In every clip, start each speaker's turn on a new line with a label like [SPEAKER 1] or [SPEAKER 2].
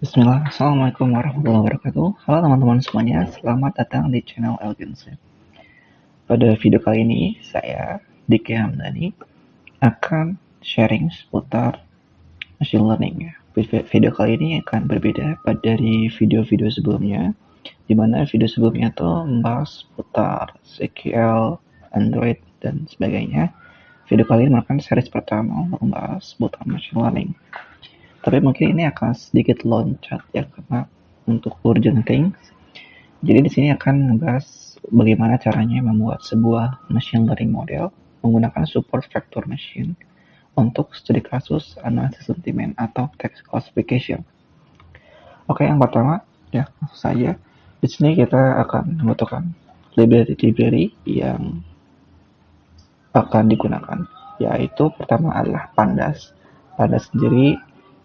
[SPEAKER 1] Bismillah, Assalamualaikum warahmatullahi wabarakatuh. Halo teman-teman semuanya, selamat datang di channel Elginsyah. Pada video kali ini, saya, Diki Hamdani, akan sharing seputar machine learning. Video kali ini akan berbeda dari video-video sebelumnya, di mana video sebelumnya itu membahas seputar SQL, Android, dan sebagainya. Video kali ini merupakan series pertama untuk membahas seputar machine learning. Tapi mungkin ini akan sedikit loncat ya, karena untuk urgent things. Jadi di sini akan membahas bagaimana caranya membuat sebuah machine learning model menggunakan support vector machine untuk studi kasus, analisis sentimen, atau text classification. Oke, yang pertama ya langsung saja. Di sini kita akan membutuhkan library yang akan digunakan, yaitu pertama adalah Pandas. Pandas sendiri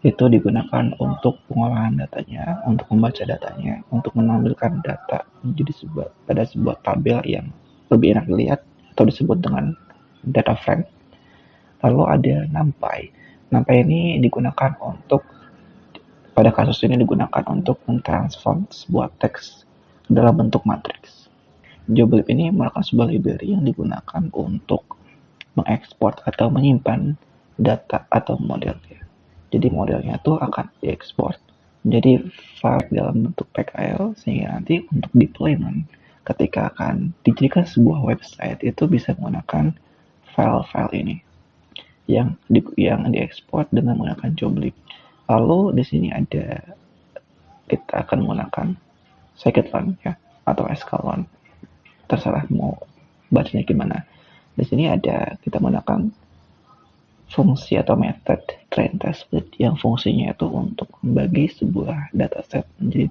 [SPEAKER 1] itu digunakan untuk pengolahan datanya, untuk membaca datanya, untuk menampilkan data menjadi sebuah tabel yang lebih enak dilihat atau disebut dengan data frame. Lalu ada NumPy. NumPy ini digunakan untuk, pada kasus ini digunakan untuk mentransform sebuah teks dalam bentuk matriks. Joblib ini merupakan sebuah library yang digunakan untuk mengekspor atau menyimpan data atau modelnya. Jadi modelnya itu akan diekspor menjadi file dalam bentuk PKL, sehingga nanti untuk deployment ketika akan dijadikan sebuah website itu bisa menggunakan file-file ini yang diekspor dengan menggunakan joblib. Lalu di sini ada, kita akan menggunakan scikit-learn ya, atau sklearn, terserah mau bacanya gimana. Di sini ada, kita menggunakan fungsi atau metode train test split yang fungsinya itu untuk membagi sebuah dataset menjadi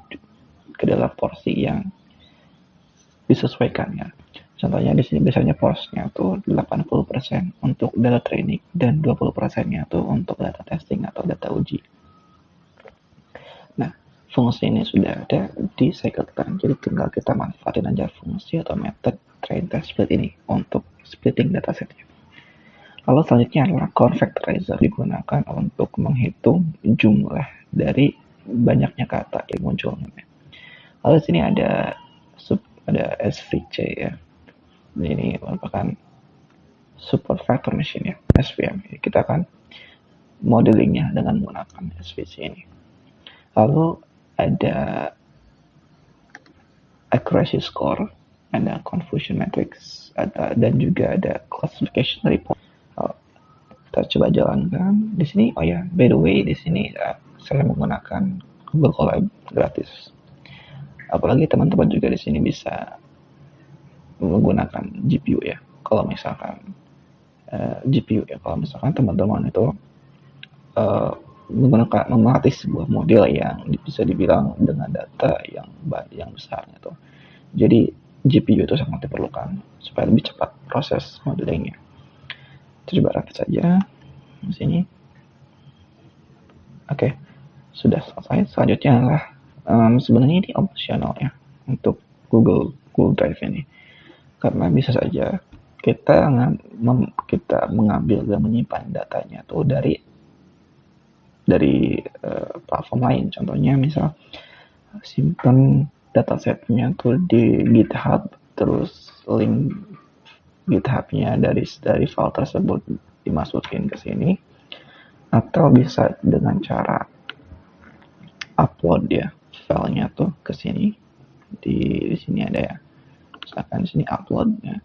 [SPEAKER 1] ke dalam porsi yang disesuaikan ya. Contohnya di sini biasanya porsinya itu 80% untuk data training dan 20%-nya itu untuk data testing atau data uji. Nah, fungsi ini sudah ada di scikit-learn, jadi tinggal kita manfaatin aja fungsi atau metode train test split ini untuk splitting datasetnya. Lalu selanjutnya adalah convectorizer, digunakan untuk menghitung jumlah dari banyaknya kata yang muncul. Lalu di sini ada SVC ya. Ini merupakan support vector machine ya, SVM. Kita akan modelingnya dengan menggunakan SVC ini. Lalu ada accuracy score, ada confusion matrix, dan juga ada classification report. Kita coba jalankan di sini. Oh ya, by the way, di sini saya menggunakan Google Colab gratis. Apalagi teman-teman juga di sini bisa menggunakan GPU ya. Kalau misalkan GPU ya, kalau misalkan teman-teman itu menggunakan melatih sebuah model yang bisa dibilang dengan data yang besar gitu. Jadi GPU itu sangat diperlukan supaya lebih cepat proses modelingnya. Coba rakit saja di sini. Oke, sudah selesai. Selanjutnya adalah sebenarnya ini opsional ya untuk Google Drive ini, karena bisa saja kita mengambil dan menyimpan datanya tuh dari platform lain. Contohnya misal simpan datasetnya tuh di GitHub, terus link GitHub-nya dari file tersebut dimasukin ke sini, atau bisa dengan cara upload ya filenya tuh ke sini. Di sini ada ya, misalkan di sini upload ya,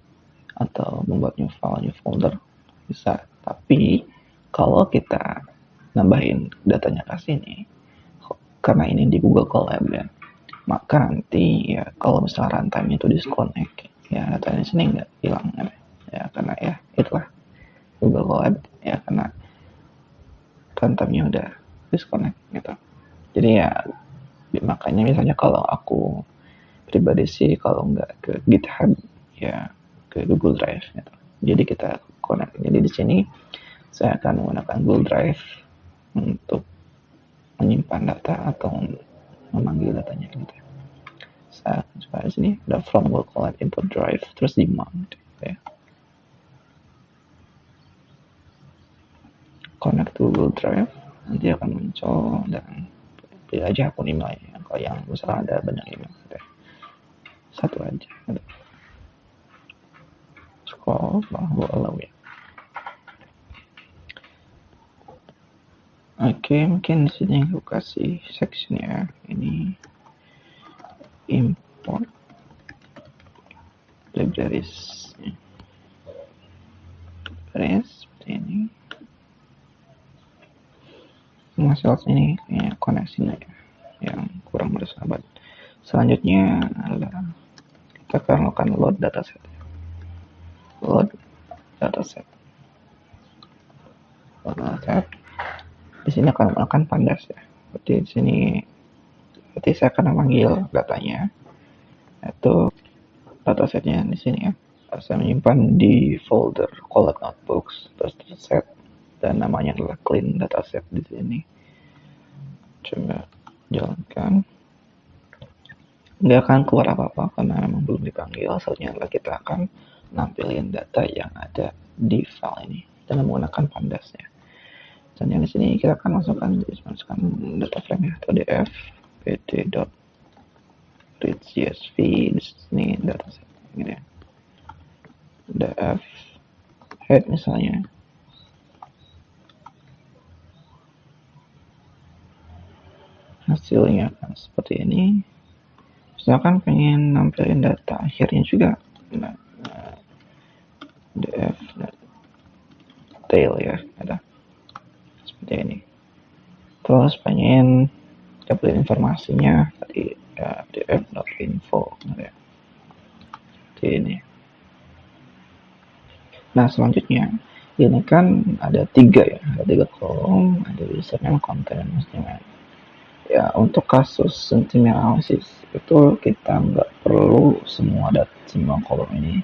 [SPEAKER 1] atau membuat new file, new folder bisa. Tapi kalau kita nambahin datanya ke sini, karena ini di Google Colab ya, maka nanti ya kalau misalnya runtime itu disconnect ya, datanya sini nggak hilang ya, karena ya itulah Google Colab ya, karena runtime-nya udah disconnect gitu. Jadi ya makanya misalnya kalau aku pribadi sih, kalau nggak ke GitHub ya ke Google Drive gitu. Jadi kita connect. Jadi di sini saya akan menggunakan Google Drive untuk menyimpan data atau memanggil datanya gitu. Saya coba di sini ada from Google Colab input drive, terus di mount gitu ya. Connect to Google Drive, nanti akan muncul dan pilih aja akun emailnya. Kalau yang misalnya ada banyak email, udah satu aja. Scroll bawah ya. Oke, mungkin di sini aku kasih sectionnya ini import libraries. Seperti ini. Masih ini kayak koneksinya ya, yang kurang bersahabat. Selanjutnya adalah kita akan melakukan load dataset. Load dataset. Load dataset. Di sini akan melakukan pandas ya. Seperti di sini. Berarti saya akan memanggil datanya. Itu datasetnya di sini ya. Saya menyimpan di folder collect notebooks dataset dan namanya adalah clean dataset di sini. Coba jalankan. Nggak akan keluar apa-apa karena memang belum dipanggil. Selanjutnya adalah kita akan nampilin data yang ada di file ini dengan menggunakan pandasnya. Dan yang di sini kita akan masukkan data frame ya, atau df pt.readcsv di sini dataset gitu ya. Df head misalnya. Hasilnya akan seperti ini. Misalkan pengen nampilin data akhirnya juga, nah, df tail ya, ada seperti ini. Terus pengen dapat informasinya tadi ya, df.info ya. Seperti ini. Nah selanjutnya ini kan ada tiga ya, ada tiga kolom, ada username, content, dan postingan. Ya untuk kasus sentiment analysis itu kita nggak perlu semua kolom ini.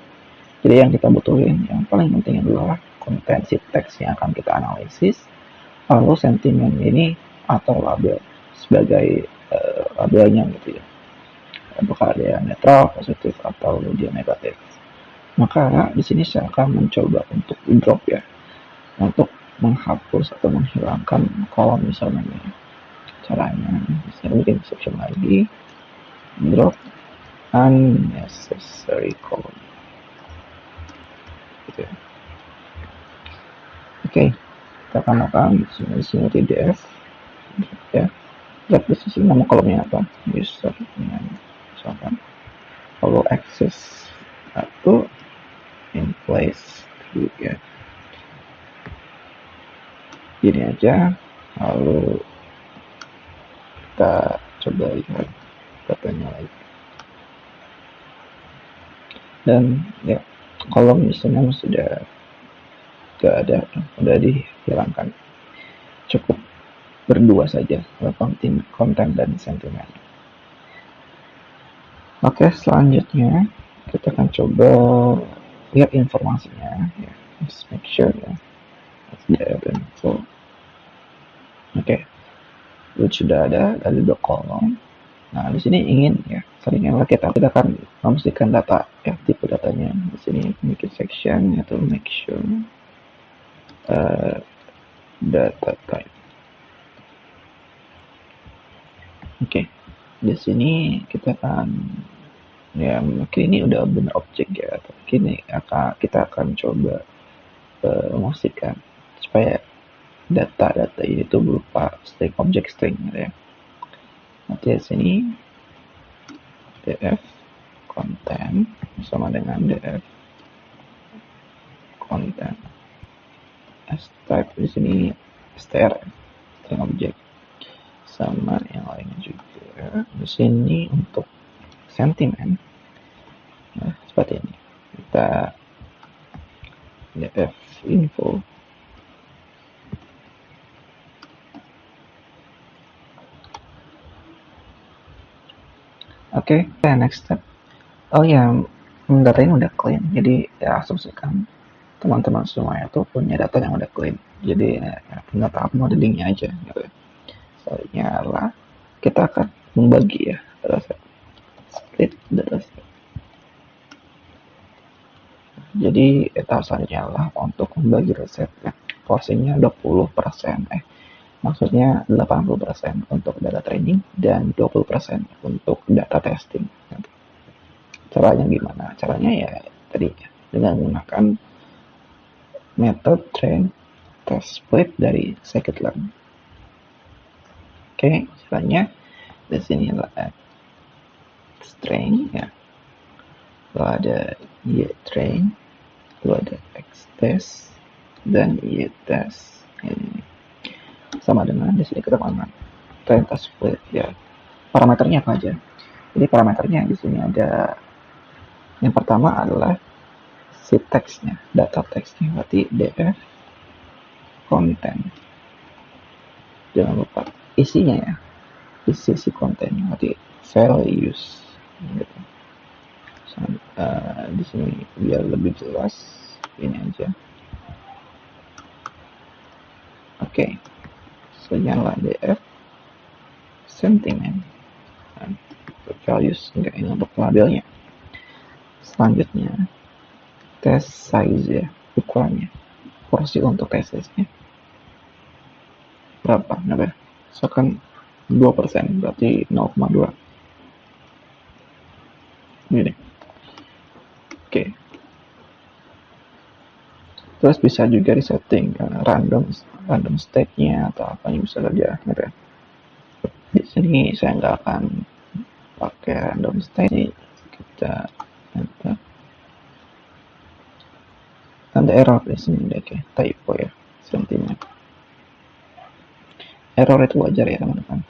[SPEAKER 1] Jadi yang kita butuhin yang paling penting adalah konten si teks yang akan kita analisis, lalu sentimen ini atau label sebagai labelnya gitu ya. Apakah dia netral, positif, atau dia negatif. Maka di sini saya akan mencoba untuk drop ya, untuk menghapus atau menghilangkan kolom misalnya ini. Caranya saya bikin section lagi, drop unnecessary column gitu ya. Oke, kita akan lakukan di sini tdf ya. Lihat di sini nama kolomnya apa, user dengan misalkan lalu access atau in place ya. Gini aja, lalu kita coba lihat datanya lagi. Dan ya, kolom misalnya sudah gak ada, udah dihilangkan. Cukup berdua saja, konten dan sentimen. Oke, selanjutnya kita akan coba lihat informasinya ya. Let's make sure ya. Ada info. Oke. Sudah ada 2 kolom. Nah, di sini ingin ya, seringnya kita akan memastikan data ya, tipe datanya. Di sini bikin section atau make sure data type. Oke. Di sini kita akan ya, mungkin ini udah benar objek ya, tapi ini kita akan coba memastikan supaya data-data ini tuh berupa string, objek string gitu ya. Nanti di sini df content sama dengan df content as type di sini str string objek sama yang lainnya juga. Di sini untuk sentimen nah, seperti ini kita df info. Oke, next step. Oh ya, data ini udah clean. Jadi ya asumsikan teman-teman semua itu punya data yang udah clean. Jadi ya, tinggal tahap modelingnya aja. Gitu. Selanjutnya adalah kita akan membagi ya dataset. Split dataset. Jadi tahap selanjutnya adalah untuk membagi dataset ya. Porsinya 20%. Maksudnya 80% untuk data training dan 20% untuk data testing. Caranya gimana? Caranya ya tadi dengan menggunakan metode train test split dari scikit-learn. Oke, caranya di sini ada train ya. Lalu ada y-train, lalu ada x-test dan y-test. Ini sama dengan di sini kita menggunakan train test split ya. Parameternya apa aja? Jadi parameternya di sini ada yang pertama adalah si teksnya, data teksnya, berarti df konten. Jangan lupa isinya ya, isi si konten, berarti values. Gitu. Di sini biar lebih jelas, ini aja. Oke, senyala df sentiment. Values enggak, ini untuk labelnya. Selanjutnya test size ya, ukurannya, porsi untuk tesnya berapa? Misalkan 2%, berarti 0,2. Ini. Oke. Terus bisa juga disetting random state-nya atau apa yang bisa saja. Di sini saya nggak akan pakai random state. Kita ada error di sini deh, typo ya, sentiment. Error itu wajar ya teman-teman.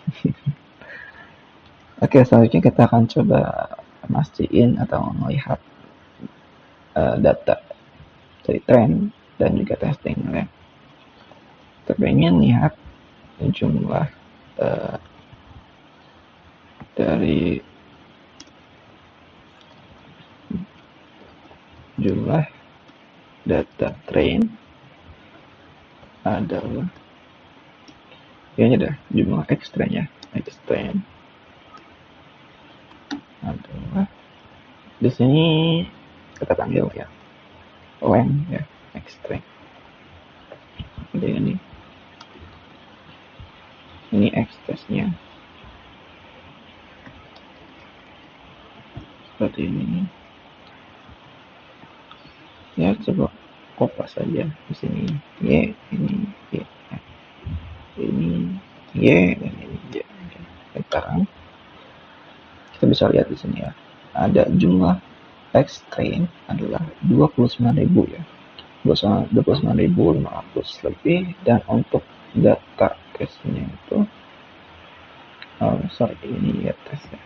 [SPEAKER 1] Oke, selanjutnya kita akan coba mastiin atau melihat data dari trend dan juga testing ya. Kita pengen lihat jumlah dari jumlah data train adalah kayaknya dah jumlah x train ya, x train adalah di sini kita panggil ya length ya, x train. Jadi ini x testnya seperti ini ya. Coba kopas saja di sini y, ini y, ini y dan ini y. Sekarang kita bisa lihat di sini ya, ada jumlah x train adalah 29.000 ya, 29.500 lebih, dan untuk data case-nya itu ini ya tesnya,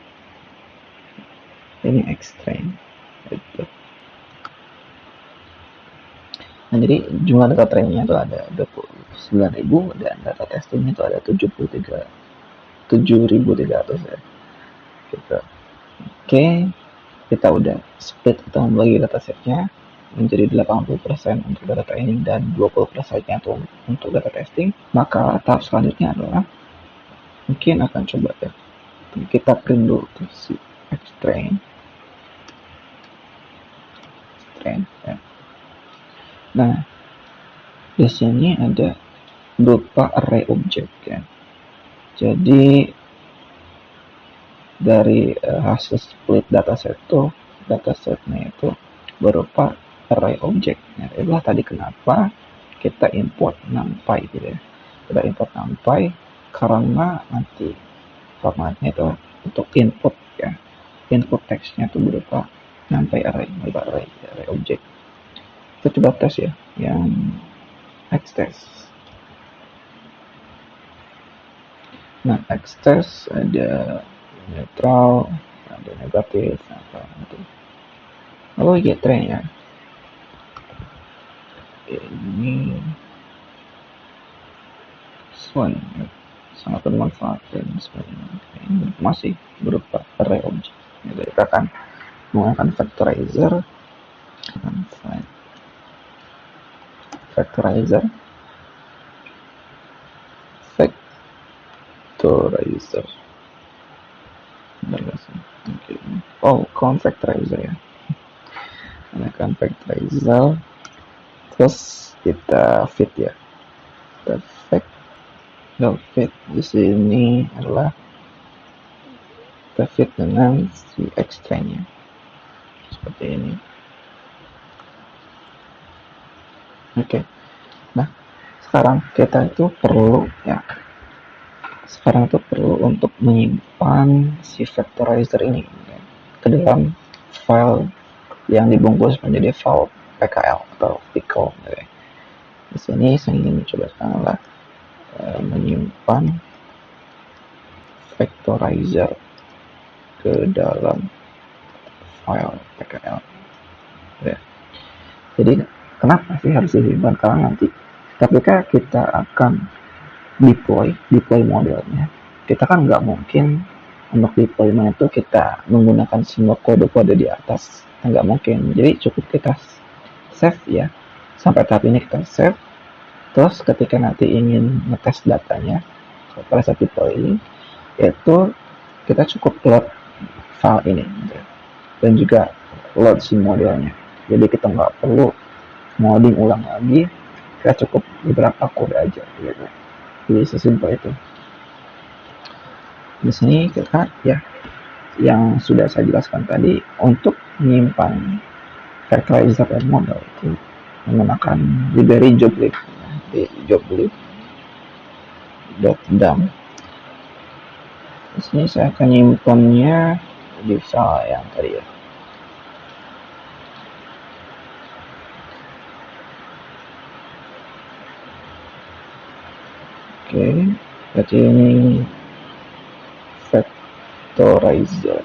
[SPEAKER 1] ini x train itu. Nah, jadi jumlah data trainnya itu ada 29.000 dan data testingnya itu ada 7.300 ya. Gitu. Oke, kita udah split atau membagi datasetnya menjadi 80% untuk data training dan 20%-nya untuk data testing. Maka tahap selanjutnya adalah mungkin akan coba ya, kita print dulu tuh si train ya. Nah, di sini ada berupa array object ya. Jadi dari hasil split datasetnya itu berupa array object. Nah, itulah tadi kenapa kita import numpy gitu ya. Kita import numpy karena nanti formatnya itu untuk input ya. Input teksnya itu berupa numpy array object. Kita coba tes ya yang x-test. Nah, x-test ada netral, ada negatif, apa itu. Lalu y-train ya. Ini sangat bermanfaat dan sebagainya. Ini masih berupa array object. Jadi kita akan menggunakan factorizer. Count factorizer ya. Gunakan factorizer, terus kita fit ya, kita David di sini adalah David dengan si X-train-nya seperti ini. Oke. Nah, sekarang kita itu perlu untuk menyimpan si vectorizer ini ke dalam file yang dibungkus menjadi file PKL atau pickle. Di sini saya ingin mencoba adalah menyimpan vectorizer ke dalam file PKL. Jadi kenapa sih harus disimpan? Karena nanti ketika kita akan deploy modelnya, kita kan nggak mungkin untuk deployment itu kita menggunakan semua kode-kode di atas, nggak mungkin. Jadi cukup kita save ya, sampai tahap ini kita save. Terus ketika nanti ingin ngetes datanya pada saat deploy, itu kita cukup load file ini dan juga load si modelnya. Jadi kita nggak perlu modding ulang lagi, kita cukup beberapa kode aja gitu. Jadi sesimpel itu. Di sini kita yang sudah saya jelaskan tadi, untuk menyimpan vectorizer model itu menggunakan library joblib di joblib.dump. Di sini saya akan nyimpannya di file yang tadi ya. Oke, berarti ini vectorizer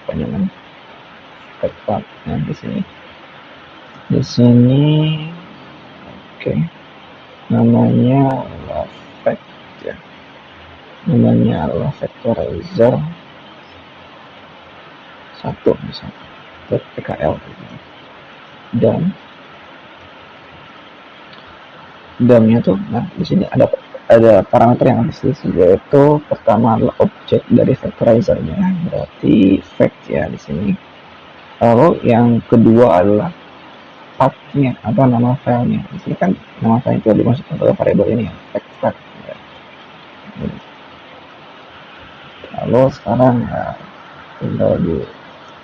[SPEAKER 1] panjangan di sini. Di sini oke. Namanya adalah namanya adalah vectorizer 1 misalnya .pkl dan damnya tuh, nah di sini ada parameter yang harus diisi, yaitu pertama adalah objek dari vectorizer-nya, berarti fact ya di sini. Lalu yang kedua adalah path-nya atau nama filenya. Di sini kan nama file itu dimasukkan ke variabel ini ya, fact. Ya. Lalu sekarang tinggal di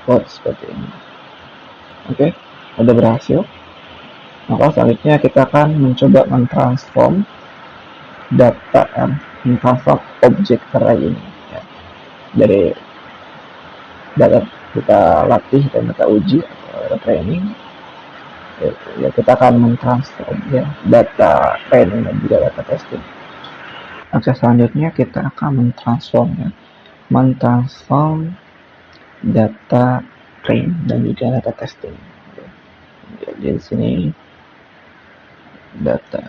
[SPEAKER 1] code seperti ini. Oke, udah berhasil. Maka selanjutnya kita akan mencoba mentransform data mentransform objek array ini ya. Dari data kita latih dan data uji atau training ya, kita akan mentransform ya data training dan juga data testing. Akses selanjutnya kita akan mentransform data train dan juga data testing. Jadi di sini data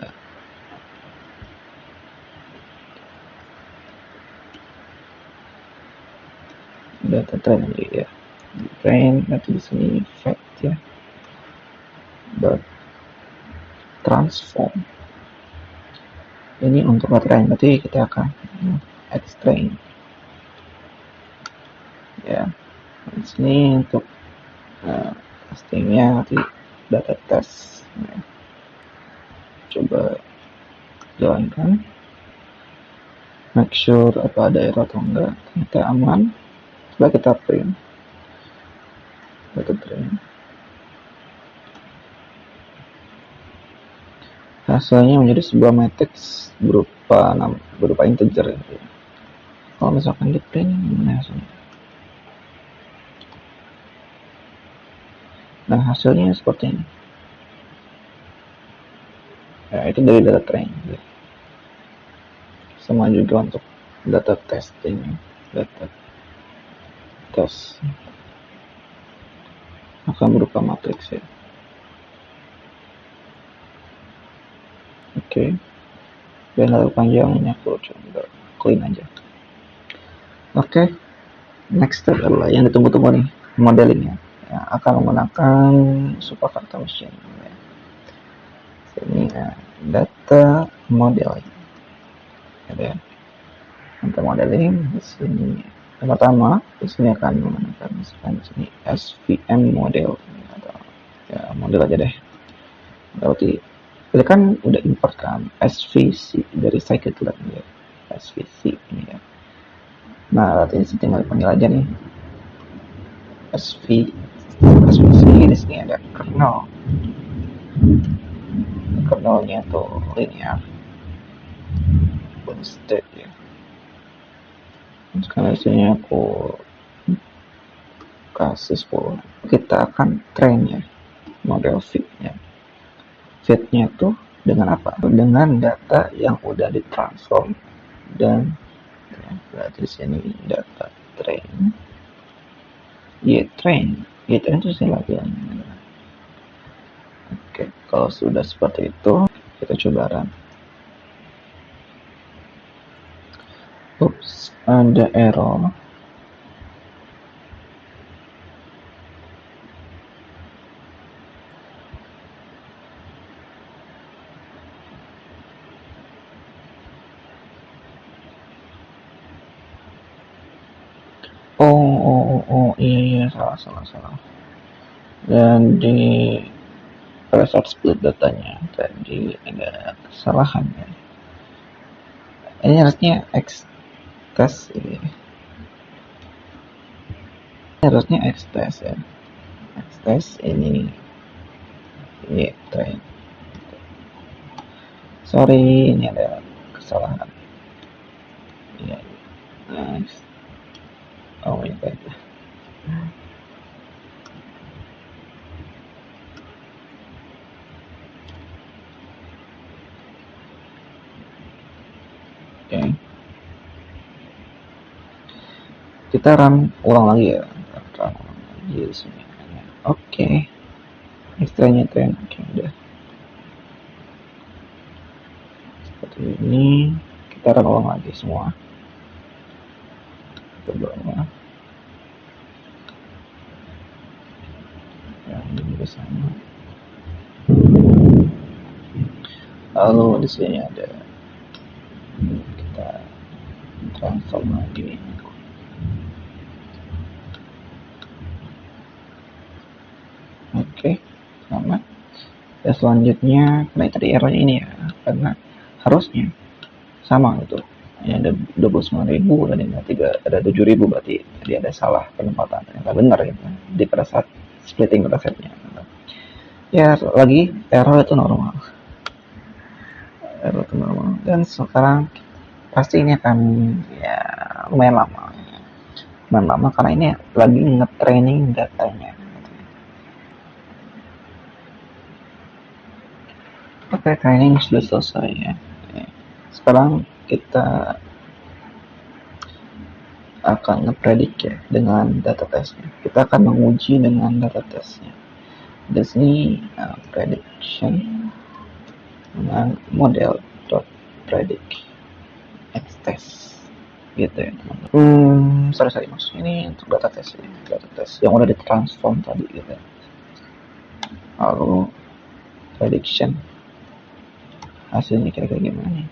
[SPEAKER 1] train ya, train nanti di sini fact ya, dot transform ini untuk train, berarti kita akan extrain ya. Di sini untuk testingnya nanti data test ya. Coba jalankan, make sure apa ada error atau enggak, ternyata aman. Coba kita print data train, hasilnya menjadi sebuah matrix berupa integer gitu. Kalau misalkan di print gimana hasilnya? Nah hasilnya seperti ini ya, itu dari data train. Sama juga untuk data testing, data test akan berupa matriks ya. Oke. Dan lalu panjangnya aku coba clean aja. Oke. Next step adalah yang ditunggu-tunggu nih, modelingnya. Ya, akan menggunakan superfactor machine. Ya. Ini data modeling. Ya. Data modeling di sini. Yang pertama, di sini akan menggunakan misalkan di sini SVM model atau ya model aja deh. Berarti kita kan udah import kan SVC dari scikit-learn ya, SVC ini ya. Nah artinya tinggal dipanggil aja nih SVC. Di sini ada kernelnya tuh linear state ya. Sekarang sini aku kasih 10. Kita akan train ya model fit-nya tuh dengan apa? Dengan data yang udah ditransform dan ya, berarti sini data train train itu silakan. Oke, kalau sudah seperti itu kita coba run. Oops, ada error. Iya, salah. Dan pada saat split datanya tadi ada kesalahan ya. Ini harusnya test ini. Harusnya test ya. Test ini train. Sorry, ini ada kesalahan. Ya, nice. Oh my god. Oke. Kita run ulang lagi ya. Run ulang lagi di sini. Oke. Ekstranya train. Oke, udah. Seperti ini. Kita run ulang lagi semua. Coba ya. Yang juga sama. Lalu di sini ada kita transform lagi. Oke, sama. Ya selanjutnya, karena tadi error ini ya, karena harusnya sama gitu. Ini ada 29.000 dan ini ada 7.000, berarti tadi ada salah penempatan. Ternyata benar gitu di pada saat splitting datasetnya. Ya lagi error itu normal. Dan sekarang pasti ini akan ya lumayan lama karena ini lagi nge-training datanya. Oke, training sudah selesai ya. Sekarang kita akan ngepredik ya dengan data testnya. Kita akan menguji dengan data testnya. Di sini prediction dengan model predict xtest gitu ya teman-teman. Sorry maksudnya ini untuk data test yang udah ditransform tadi gitu. Lalu prediction hasilnya kira-kira gimana?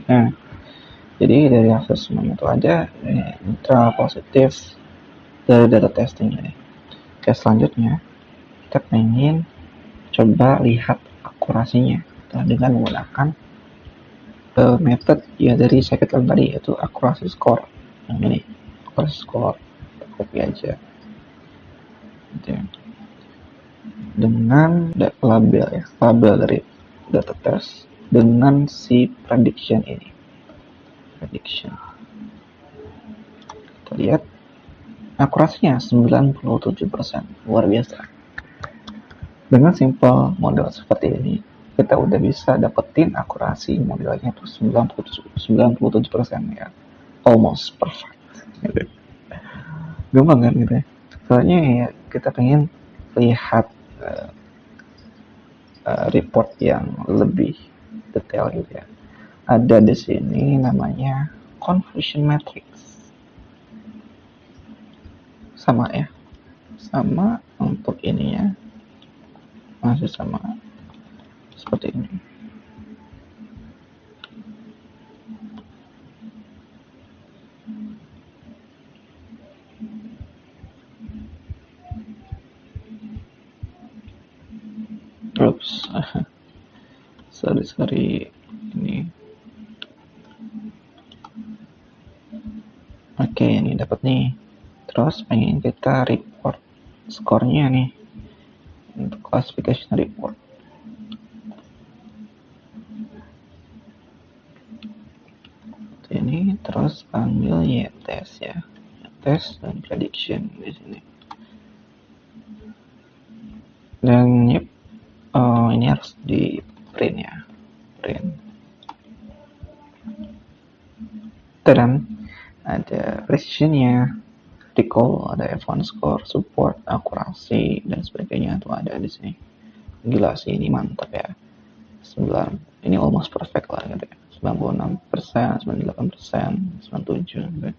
[SPEAKER 1] Nah, jadi dari hasil semuanya itu ada neutral, positif dari data testingnya. Oke, selanjutnya kita pengen coba lihat akurasinya dengan menggunakan method ya dari scikit-learn tadi, yaitu akurasi score. Yang ini akurasi score, copy aja gitu ya. Dengan label dari data test dengan si prediction ini. Kita lihat akurasinya 97%, luar biasa. Dengan simple model seperti ini, kita udah bisa dapetin akurasi modelnya tuh 97% ya, almost perfect. Gampang kan gitu ya. Soalnya ya kita pengen lihat report yang lebih detail gitu ya. Ada di sini namanya confusion matrix. Sama ya. Sama untuk ini ya. Masih sama seperti ini. Sorry ini. Oke, ini dapat nih. Terus pengen kita report skornya nih untuk classification report. Ini terus panggil test ya, test dan prediction di sini. Dan ini harus di print ya, print. Dan ada precisionnya, recall, ada advanced score, support, akurasi dan sebagainya tuh ada di sini. Gila sih, ini mantap ya. Ini almost perfect lah gitu ya. 96%, 98%, 97%.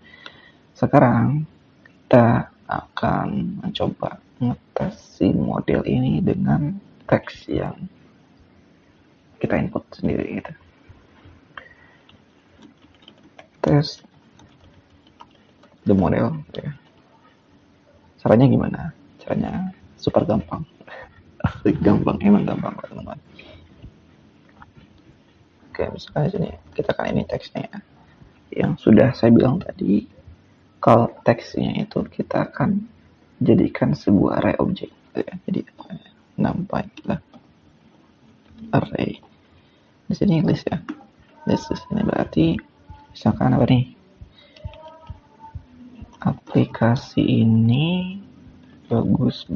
[SPEAKER 1] Sekarang kita akan mencoba ngetes si model ini dengan teks yang kita input sendiri gitu. Tes the model gitu ya. Caranya gimana? Caranya super gampang. Gampang, emang gampang teman-teman. Oke, misalkan di sini kita kan ini teksnya ya. Yang sudah saya bilang tadi, kalau teksnya itu kita akan jadikan sebuah array object gitu ya. Jadi numpy lah array. Di sini list ya. List di sini berarti misalkan apa nih? Aplikasi ini bagus,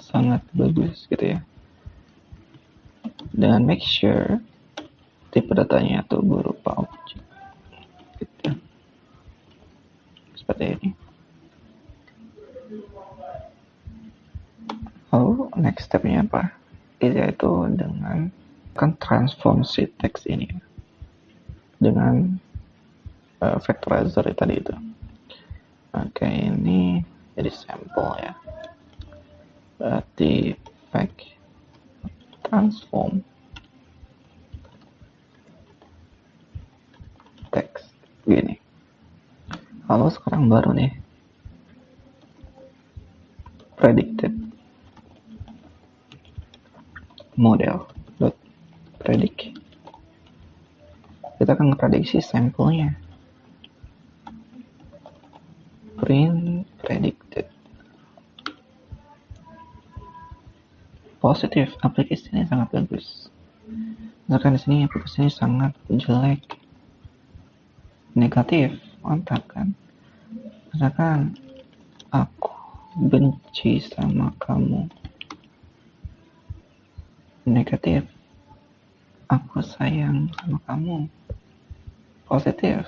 [SPEAKER 1] sangat bagus gitu ya. Dan make sure tipe datanya itu berupa objek gitu. Seperti ini. Lalu next stepnya apa? Yaitu dengan kan transform si teks ini dengan vectorizer tadi itu. Oke, ini jadi sampel ya. Berarti transform teks gini. Lalu sekarang baru nih predicted model dot predict. Kita akan prediksi sampelnya. Print predicted. Positif, aplikasi ini sangat bagus. Misalkan di sini aplikasi ini sangat jelek. Negatif, mantap kan? Misalkan aku benci sama kamu. Negatif, aku sayang sama kamu. Positif,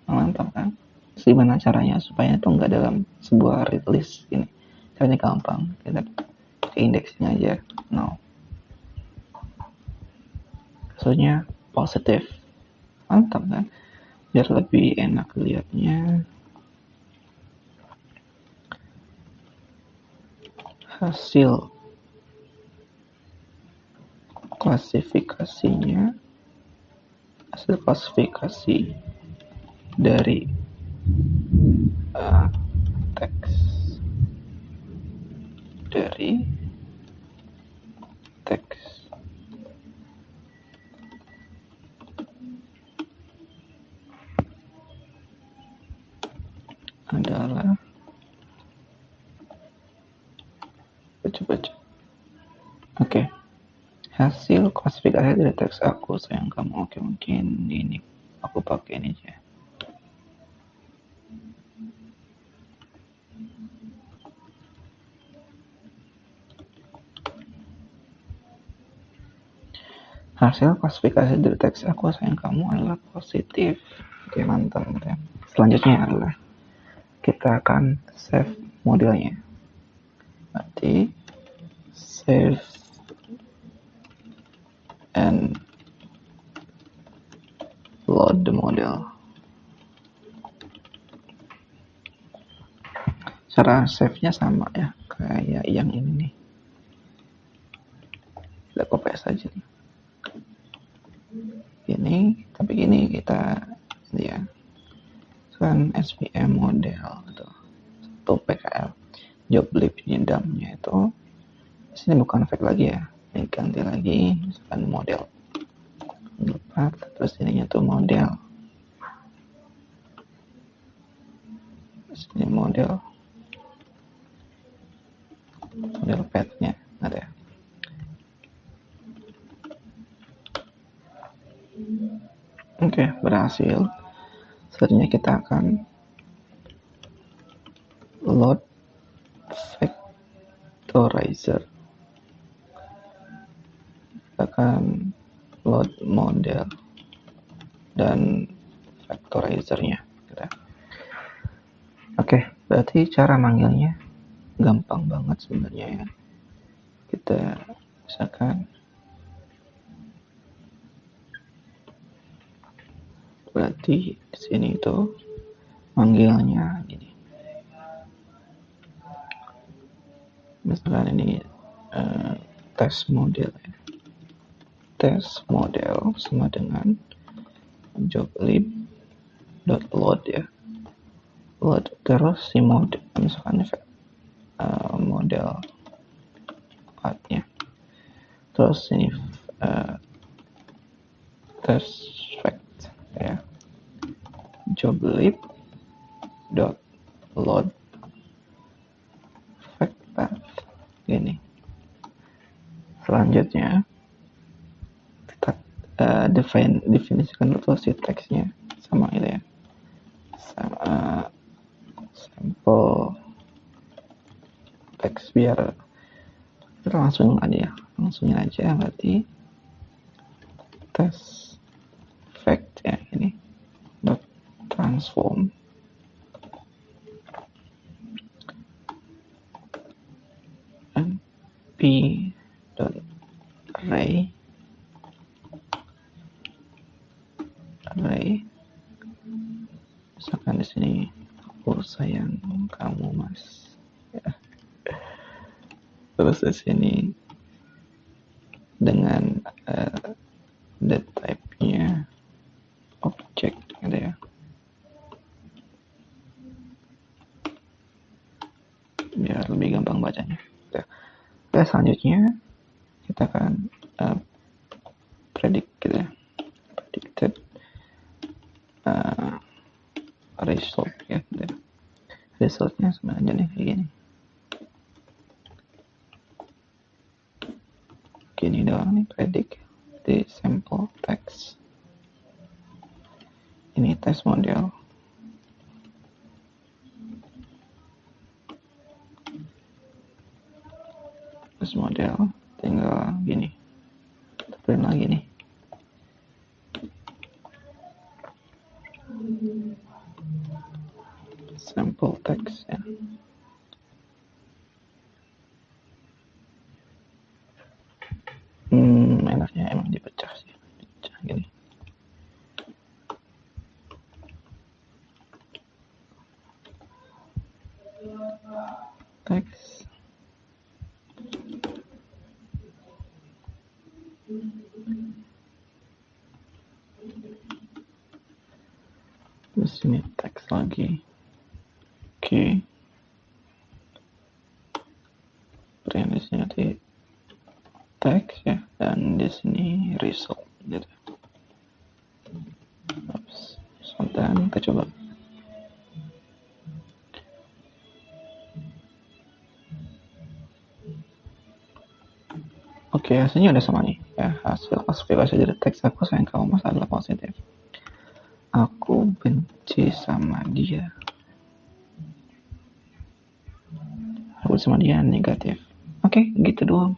[SPEAKER 1] mantap kan? Gimana caranya supaya itu nggak dalam sebuah list ini? Caranya gampang, kita pakai indeksnya aja, no. Maksudnya positif, mantap kan? Biar lebih enak lihatnya. Hasil klasifikasinya, hasil klasifikasi dari teks adalah baca. Oke. Hasil klasifikasi dari teks aku sayang kamu. Oke, mungkin ini aku pakai ini aja. Hasil klasifikasi dari teks aku sayang kamu adalah positif. Oke, mantap. Selanjutnya adalah kita akan save modelnya. Berarti save and load the model. Cara save-nya sama ya, kayak yang ini nih. Kita copy saja nih. Ini, tapi ini kita ya kan SVM model gitu. 1 PKL job lib nyedamnya itu di sini bukan fake lagi ya, Ini ganti lagi, misalkan model 4, terus ininya tuh model. Terus ini model padnya ada ya. Oke, berhasil. Selanjutnya kita akan load vectorizer. Kita akan load model dan vectorizernya. Oke, berarti cara manggilnya gampang banget sebenarnya ya. Kita misalkan berarti di sini itu manggilnya gini. Misalkan ini test model ya. Test model sama dengan joblib.load ya. Load terus si model, misalkan model partnya. Terus ini test fact ya. Joblib.load fact path gini. Selanjutnya kita definisikan dulu si teksnya sama ini ya, sama sampel teks biar kita langsungin aja berarti test fact ya ini dot transform np dot array misalkan di sini aku sayang kamu mas ya. Terus di sini dengan the type-nya object gitu ya, biar lebih gampang bacanya. Oke, selanjutnya kita akan predict gitu ya, predicted result ya gitu. Resultnya sebenarnya nih kayak gini doang nih, predict di sample text. Ini test model. Test model tinggal gini. Print lagi nih. Sample text ya. Enaknya emang dipecah sih. Pecah gini. Teks. Terus ini teks lagi. Oke. Print di sini nanti teks ya, dan di sini result gitu. Dan kita coba. Oke, hasilnya udah sama nih ya. Hasil klasifikasi dari teks aku sayang kamu mas adalah positif. Aku benci sama dia. Aku sama dia negatif. Oke, gitu doang.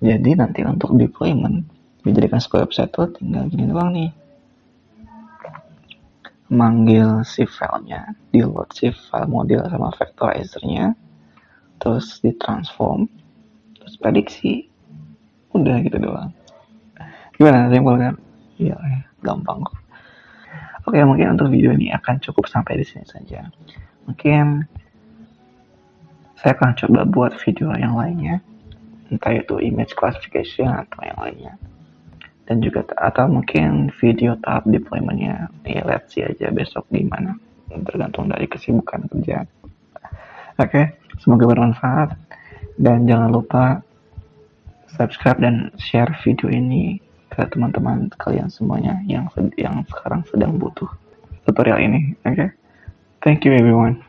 [SPEAKER 1] Jadi nanti untuk deployment dijadikan sebuah website tuh tinggal gini doang nih. Manggil si filenya, di load si file model sama vectorizernya, terus ditransform, terus prediksi. Udah gitu doang. Gimana, simpel kan? Iya, gampang kok. Oke, mungkin untuk video ini akan cukup sampai di sini saja. Mungkin saya akan coba buat video yang lainnya, entah itu image classification atau yang lainnya. Dan juga atau mungkin video tahap deploymentnya, ya let's see aja besok gimana, tergantung dari kesibukan kerjaan. Oke, semoga bermanfaat dan jangan lupa subscribe dan share video ini ke teman-teman kalian semuanya yang sekarang sedang butuh tutorial ini. Oke, thank you everyone.